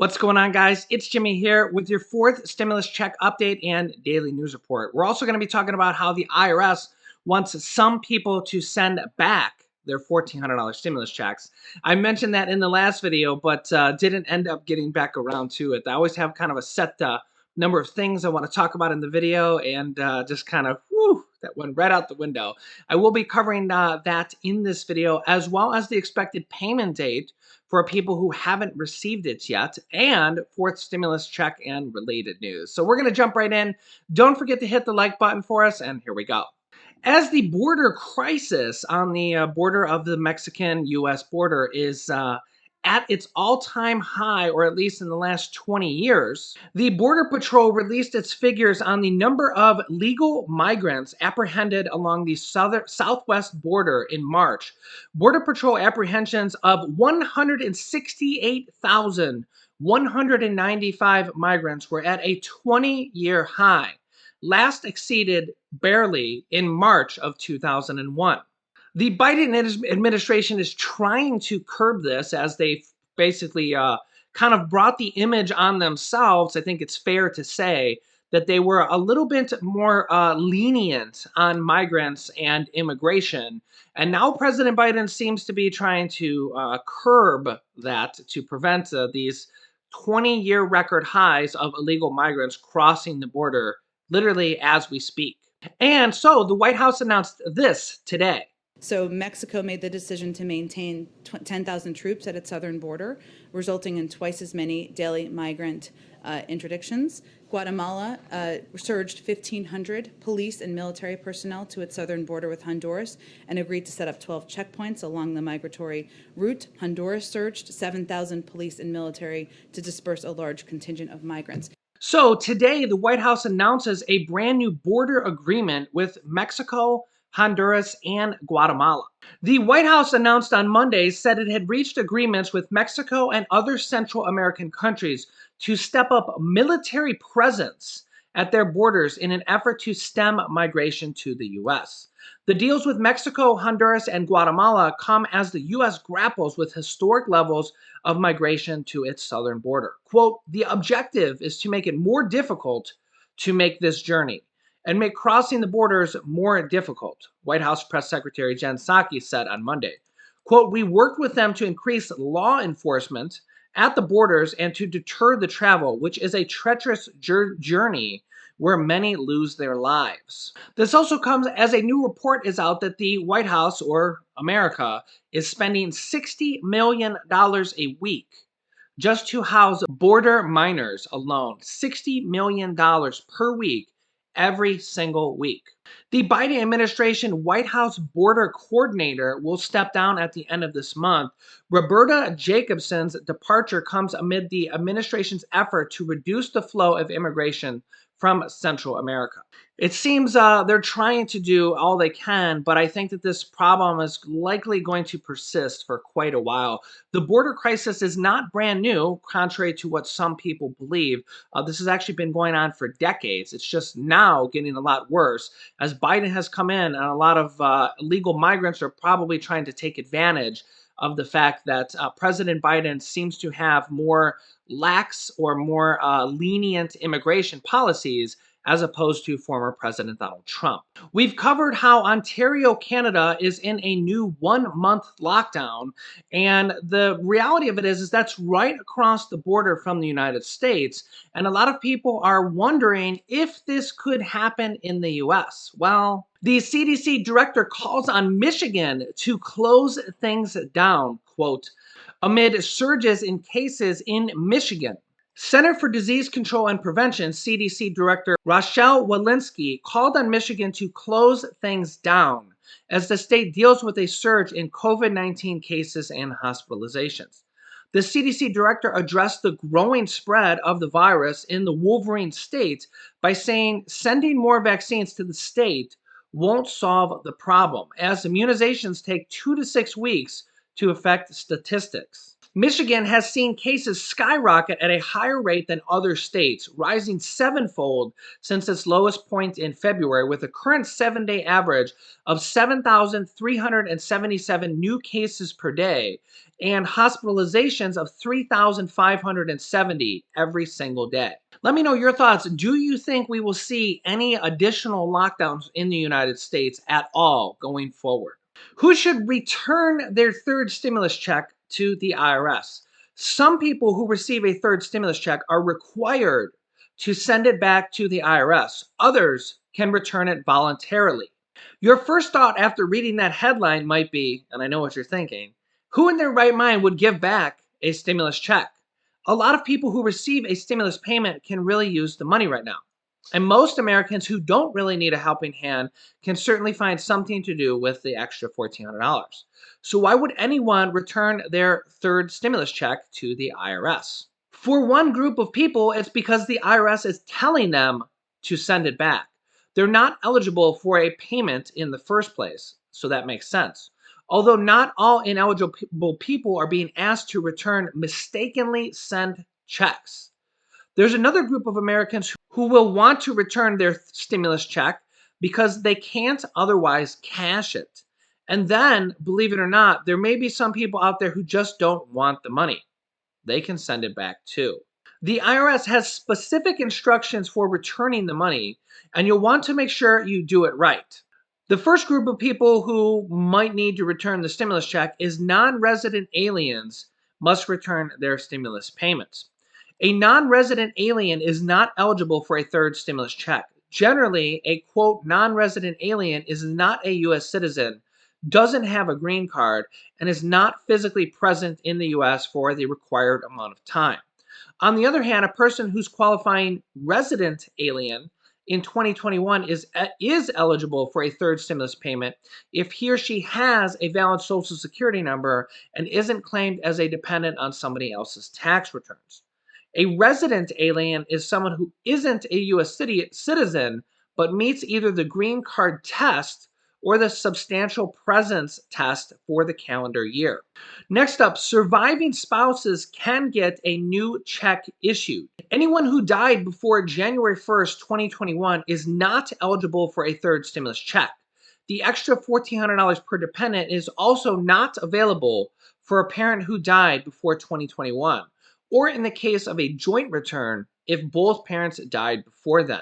What's going on, guys? It's Jimmy here with your fourth stimulus check update and daily news report. We're also going to be talking about how the IRS wants some people to send back their $1,400 stimulus checks. I mentioned that in the last video, but didn't end up getting back around to it. I always have kind of a set number of things I want to talk about in the video, and just kind of, whew, that went right out the window. I will be covering that in this video, as well as the expected payment date for people who haven't received it yet, and fourth stimulus check and related news. So we're going to jump right in. Don't forget to hit the like button for us, and here we go. As the border crisis on the border of the Mexican-U.S. border is at its all-time high, or at least in the last 20 years, the Border Patrol released its figures on the number of legal migrants apprehended along the southwest border in March. Border Patrol apprehensions of 168,195 migrants were at a 20-year high, last exceeded barely in March of 2001. The Biden administration is trying to curb this, as they basically kind of brought the image on themselves. I think it's fair to say that they were a little bit more lenient on migrants and immigration. And now President Biden seems to be trying to curb that to prevent these 20-year record highs of illegal migrants crossing the border literally as we speak. And so the White House announced this today. So Mexico made the decision to maintain 10,000 troops at its southern border, resulting in twice as many daily migrant interdictions. Guatemala surged 1,500 police and military personnel to its southern border with Honduras and agreed to set up 12 checkpoints along the migratory route. Honduras surged 7,000 police and military to disperse a large contingent of migrants. So today, the White House announces a brand new border agreement with Mexico, Honduras, and Guatemala. The White House announced on Monday said it had reached agreements with Mexico and other Central American countries to step up military presence at their borders in an effort to stem migration to the U.S. The deals with Mexico, Honduras, and Guatemala come as the U.S. grapples with historic levels of migration to its southern border. Quote, the objective is to make it more difficult to make this journey and make crossing the borders more difficult, White House Press Secretary Jen Psaki said on Monday. Quote, we worked with them to increase law enforcement at the borders and to deter the travel, which is a treacherous journey where many lose their lives. This also comes as a new report is out that the White House, or America, is spending $60 million a week just to house border minors alone. $60 million per week, every single week. The Biden administration White House border coordinator will step down at the end of this month. Roberta Jacobson's departure comes amid the administration's effort to reduce the flow of immigration from Central America. It seems they're trying to do all they can, but I think that this problem is likely going to persist for quite a while. The border crisis is not brand new, contrary to what some people believe. This has actually been going on for decades. It's just now getting a lot worse as Biden has come in, and a lot of illegal migrants are probably trying to take advantage of the fact that President Biden seems to have more lax or more lenient immigration policies as opposed to former President Donald Trump. We've covered how Ontario, Canada is in a new 1-month lockdown, and the reality of it is that's right across the border from the United States, and a lot of people are wondering if this could happen in the US. Well, the CDC director calls on Michigan to close things down, quote, amid surges in cases in Michigan. Center for Disease Control and Prevention, CDC Director Rochelle Walensky, called on Michigan to close things down as the state deals with a surge in COVID-19 cases and hospitalizations. The CDC director addressed the growing spread of the virus in the Wolverine state by saying sending more vaccines to the state won't solve the problem, as immunizations take 2 to 6 weeks to affect statistics. Michigan has seen cases skyrocket at a higher rate than other states, rising sevenfold since its lowest point in February, with a current 7-day average of 7,377 new cases per day and hospitalizations of 3,570 every single day. Let me know your thoughts. Do you think we will see any additional lockdowns in the United States at all going forward? Who should return their third stimulus check to the IRS? Some people who receive a third stimulus check are required to send it back to the IRS. Others can return it voluntarily. Your first thought after reading that headline might be, and I know what you're thinking, who in their right mind would give back a stimulus check? A lot of people who receive a stimulus payment can really use the money right now. And most Americans who don't really need a helping hand can certainly find something to do with the extra $1,400. So, why would anyone return their third stimulus check to the IRS? For one group of people, it's because the IRS is telling them to send it back. They're not eligible for a payment in the first place, so that makes sense. Although not all ineligible people are being asked to return mistakenly sent checks. There's another group of Americans who will want to return their stimulus check because they can't otherwise cash it. And then, believe it or not, there may be some people out there who just don't want the money. They can send it back too. The IRS has specific instructions for returning the money, and you'll want to make sure you do it right. The first group of people who might need to return the stimulus check is non-resident aliens must return their stimulus payments. A non-resident alien is not eligible for a third stimulus check. Generally, a quote non-resident alien is not a US citizen, doesn't have a green card, and is not physically present in the US for the required amount of time. On the other hand, a person who's qualifying resident alien in 2021 is eligible for a third stimulus payment if he or she has a valid social security number and isn't claimed as a dependent on somebody else's tax returns. A resident alien is someone who isn't a U.S. citizen but meets either the green card test or the substantial presence test for the calendar year. Next up, surviving spouses can get a new check issued. Anyone who died before January 1st, 2021 is not eligible for a third stimulus check. The extra $1,400 per dependent is also not available for a parent who died before 2021, or in the case of a joint return if both parents died before then.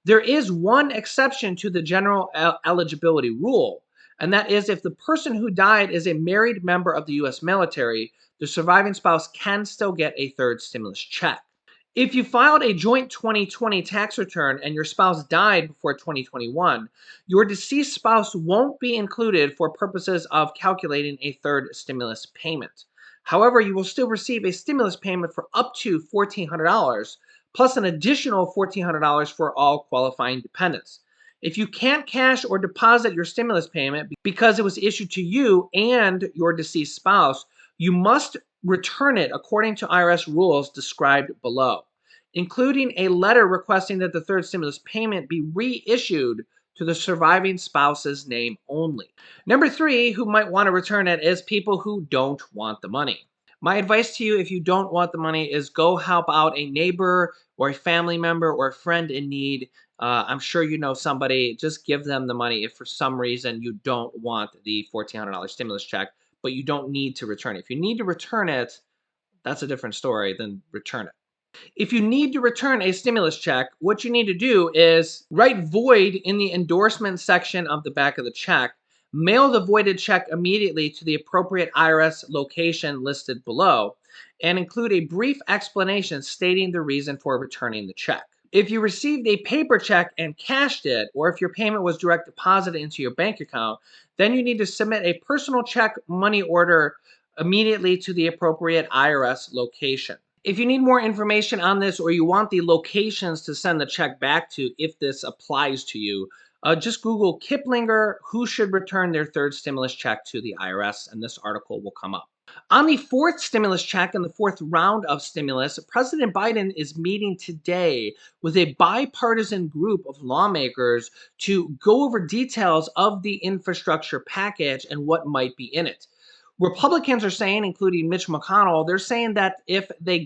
There is one exception to the general eligibility rule, and that is if the person who died is a married member of the U.S. military, the surviving spouse can still get a third stimulus check. If you filed a joint 2020 tax return and your spouse died before 2021, your deceased spouse won't be included for purposes of calculating a third stimulus payment. However, you will still receive a stimulus payment for up to $1,400 plus an additional $1,400 for all qualifying dependents. If you can't cash or deposit your stimulus payment because it was issued to you and your deceased spouse, you must return it according to IRS rules described below, including a letter requesting that the third stimulus payment be reissued to the surviving spouse's name only. Number three, who might want to return it, is people who don't want the money. My advice to you, if you don't want the money, is go help out a neighbor or a family member or a friend in need. I'm sure you know somebody. Just give them the money if for some reason you don't want the $1,400 stimulus check, but you don't need to return it. If you need to return it, that's a different story than return it. If you need to return a stimulus check, what you need to do is write void in the endorsement section of the back of the check. Mail the voided check immediately to the appropriate IRS location listed below, and include a brief explanation stating the reason for returning the check. If you received a paper check and cashed it, or if your payment was direct deposited into your bank account, then you need to submit a personal check money order immediately to the appropriate IRS location. If you need more information on this, or you want the locations to send the check back to if this applies to you, just Google Kiplinger, who should return their third stimulus check to the IRS, and this article will come up. On the fourth stimulus check and the fourth round of stimulus, President Biden is meeting today with a bipartisan group of lawmakers to go over details of the infrastructure package and what might be in it. Republicans are saying, including Mitch McConnell, they're saying that if the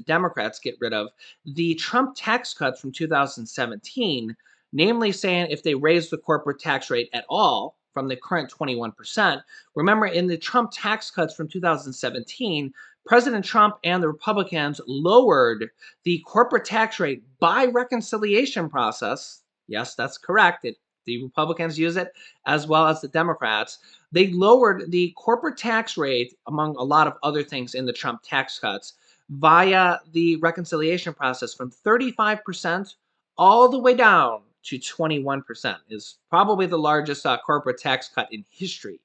Democrats get rid of the Trump tax cuts from 2017, namely saying if they raise the corporate tax rate at all from the current 21%. Remember, in the Trump tax cuts from 2017, President Trump and the Republicans lowered the corporate tax rate by reconciliation process. Yes, that's correct. The Republicans use it as well as the Democrats. They lowered the corporate tax rate, among a lot of other things in the Trump tax cuts, via the reconciliation process from 35% all the way down to 21%, is probably the largest corporate tax cut in history.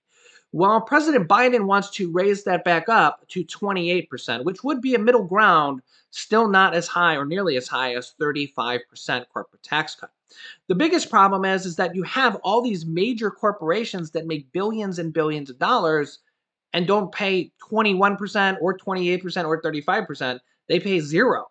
While President Biden wants to raise that back up to 28%, which would be a middle ground, still not as high or nearly as high as 35% corporate tax cut. The biggest problem is that you have all these major corporations that make billions and billions of dollars and don't pay 21% or 28% or 35%. They pay zero.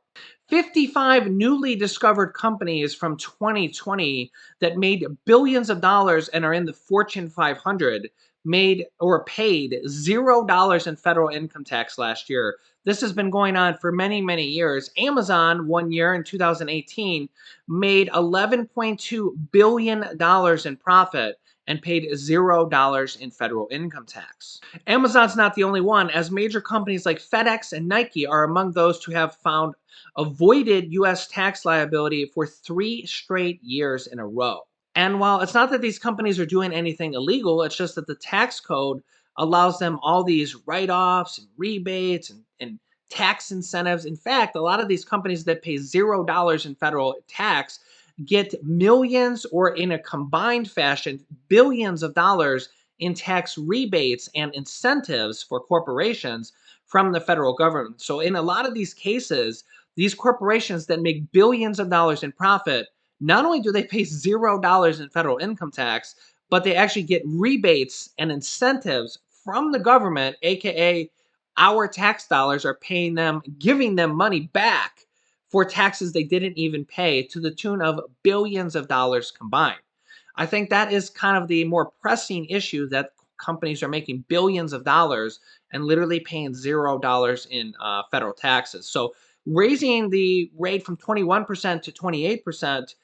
55 newly discovered companies from 2020 that made billions of dollars and are in the Fortune 500 made or paid $0 in federal income tax last year. This has been going on for many, many years. Amazon, one year in 2018, made $11.2 billion in profit and paid $0 in federal income tax. Amazon's not the only one, as major companies like FedEx and Nike are among those to have found avoided U.S. tax liability for 3 straight years in a row. And while it's not that these companies are doing anything illegal, it's just that the tax code allows them all these write-offs and rebates and tax incentives. In fact, a lot of these companies that pay $0 in federal tax get millions, or in a combined fashion, billions of dollars in tax rebates and incentives for corporations from the federal government. So in a lot of these cases, these corporations that make billions of dollars in profit, not only do they pay $0 in federal income tax, but they actually get rebates and incentives from the government, aka our tax dollars are paying them, giving them money back for taxes they didn't even pay, to the tune of billions of dollars combined. I think that is kind of the more pressing issue, that companies are making billions of dollars and literally paying $0 in federal taxes. So raising the rate from 21% to 28%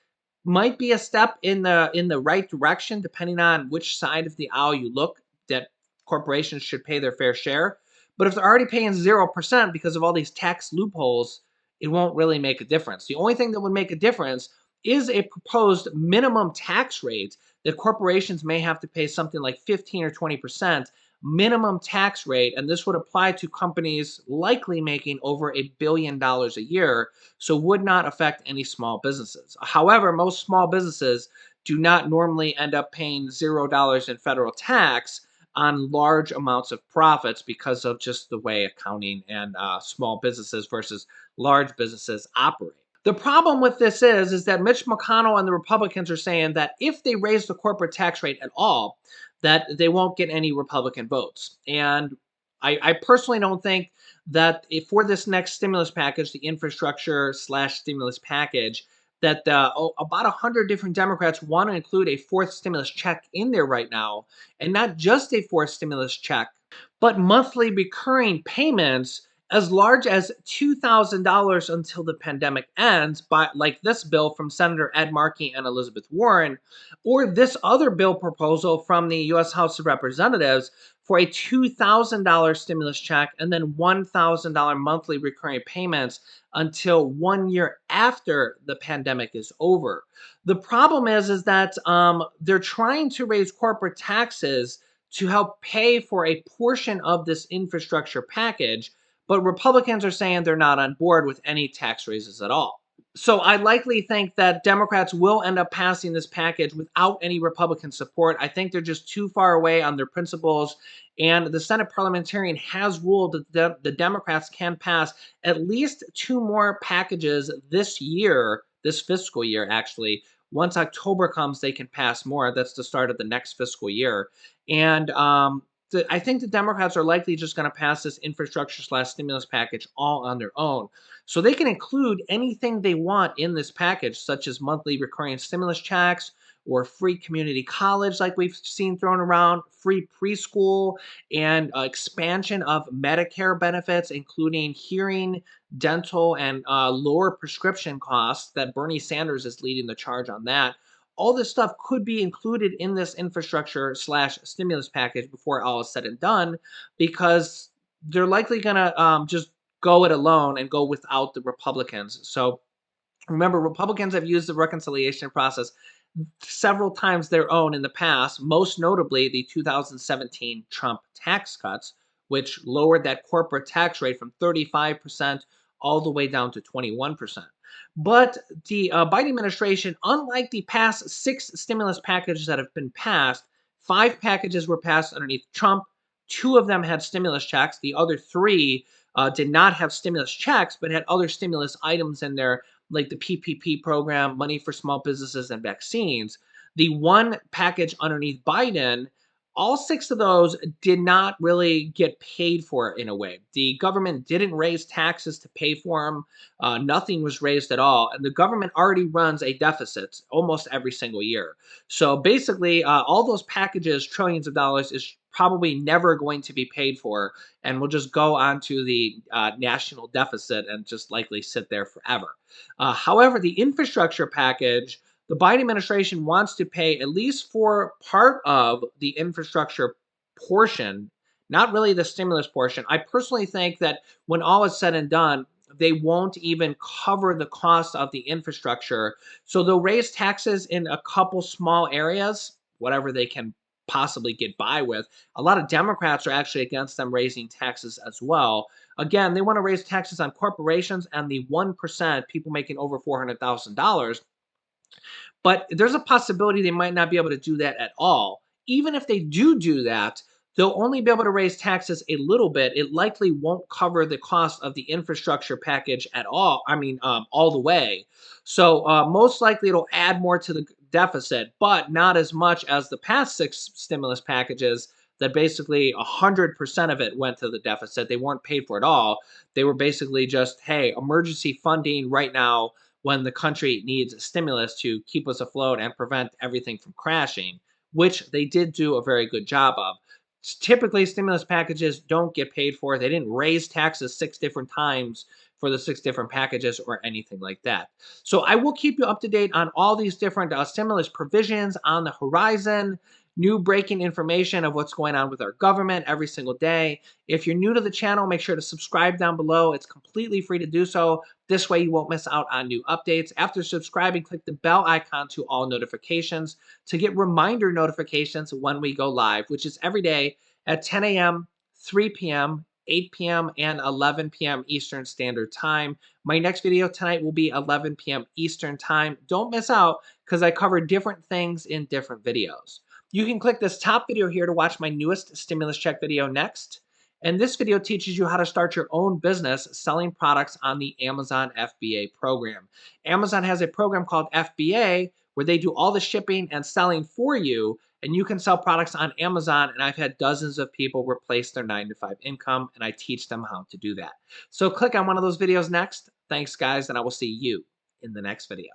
might be a step in the right direction, depending on which side of the aisle you look, that corporations should pay their fair share. But if they're already paying 0% because of all these tax loopholes, it won't really make a difference. The only thing that would make a difference is a proposed minimum tax rate that corporations may have to pay something like 15 or 20% minimum tax rate. And this would apply to companies likely making over $1 billion a year, so would not affect any small businesses. However, most small businesses do not normally end up paying $0 in federal tax on large amounts of profits because of just the way accounting and small businesses versus large businesses operate. The problem with this is that Mitch McConnell and the Republicans are saying that if they raise the corporate tax rate at all, that they won't get any Republican votes. And I personally don't think that if for this next stimulus package, the infrastructure slash stimulus package, that about 100 different Democrats want to include a fourth stimulus check in there right now, and not just a fourth stimulus check, but monthly recurring payments as large as $2,000 until the pandemic ends, by like this bill from Senator Ed Markey and Elizabeth Warren, or this other bill proposal from the U.S. House of Representatives for a $2,000 stimulus check and then $1,000 monthly recurring payments until 1 year after the pandemic is over. The problem is that they're trying to raise corporate taxes to help pay for a portion of this infrastructure package, but Republicans are saying they're not on board with any tax raises at all. So I likely think that Democrats will end up passing this package without any Republican support. I think they're just too far away on their principles. And the Senate parliamentarian has ruled that the Democrats can pass at least 2 more packages this year, this fiscal year, actually. Once October comes, they can pass more. That's the start of the next fiscal year. And I think the Democrats are likely just going to pass this infrastructure slash stimulus package all on their own. So they can include anything they want in this package, such as monthly recurring stimulus checks or free community college, like we've seen thrown around, free preschool, and expansion of Medicare benefits, including hearing, dental, and lower prescription costs that Bernie Sanders is leading the charge on that. All this stuff could be included in this infrastructure slash stimulus package before all is said and done, because they're likely going to just go it alone and go without the Republicans. So remember, Republicans have used the reconciliation process several times their own in the past, most notably the 2017 Trump tax cuts, which lowered that corporate tax rate from 35% all the way down to 21%. But the Biden administration, unlike the past 6 stimulus packages that have been passed, 5 packages were passed underneath Trump. 2 of them had stimulus checks. The other 3 did not have stimulus checks, but had other stimulus items in there, like the PPP program, money for small businesses, and vaccines. The one package underneath Biden, all 6 of those did not really get paid for in a way. The government didn't raise taxes to pay for them. Nothing was raised at all. And the government already runs a deficit almost every single year. So basically, all those packages, trillions of dollars, is probably never going to be paid for, and will just go onto the national deficit and just likely sit there forever. However, the infrastructure package, the Biden administration wants to pay at least for part of the infrastructure portion, not really the stimulus portion. I personally think that when all is said and done, they won't even cover the cost of the infrastructure. So they'll raise taxes in a couple small areas, whatever they can possibly get by with. A lot of Democrats are actually against them raising taxes as well. Again, they want to raise taxes on corporations and the 1%, people making over $400,000. But there's a possibility they might not be able to do that at all. Even if they do that, they'll only be able to raise taxes a little bit. It likely won't cover the cost of the infrastructure package at all. I mean, all the way. So most likely it'll add more to the deficit, but not as much as the past 6 stimulus packages that basically 100% of it went to the deficit. They weren't paid for at all. They were basically just, hey, emergency funding right now when the country needs a stimulus to keep us afloat and prevent everything from crashing, which they did do a very good job of. Typically, stimulus packages don't get paid for. They didn't raise taxes 6 different times for the 6 different packages or anything like that. So I will keep you up to date on all these different stimulus provisions on the horizon, new breaking information of what's going on with our government every single day. If you're new to the channel, make sure to subscribe down below. It's completely free to do so. This way you won't miss out on new updates. After subscribing, click the bell icon to all notifications to get reminder notifications when we go live, which is every day at 10 a.m., 3 p.m., 8 p.m., and 11 p.m. Eastern Standard Time. My next video tonight will be 11 p.m. Eastern Time. Don't miss out, because I cover different things in different videos. You can click this top video here to watch my newest stimulus check video next. And this video teaches you how to start your own business selling products on the Amazon FBA program. Amazon has a program called FBA where they do all the shipping and selling for you, and you can sell products on Amazon. And I've had dozens of people replace their 9-to-5 income, and I teach them how to do that. So click on one of those videos next. Thanks, guys, and I will see you in the next video.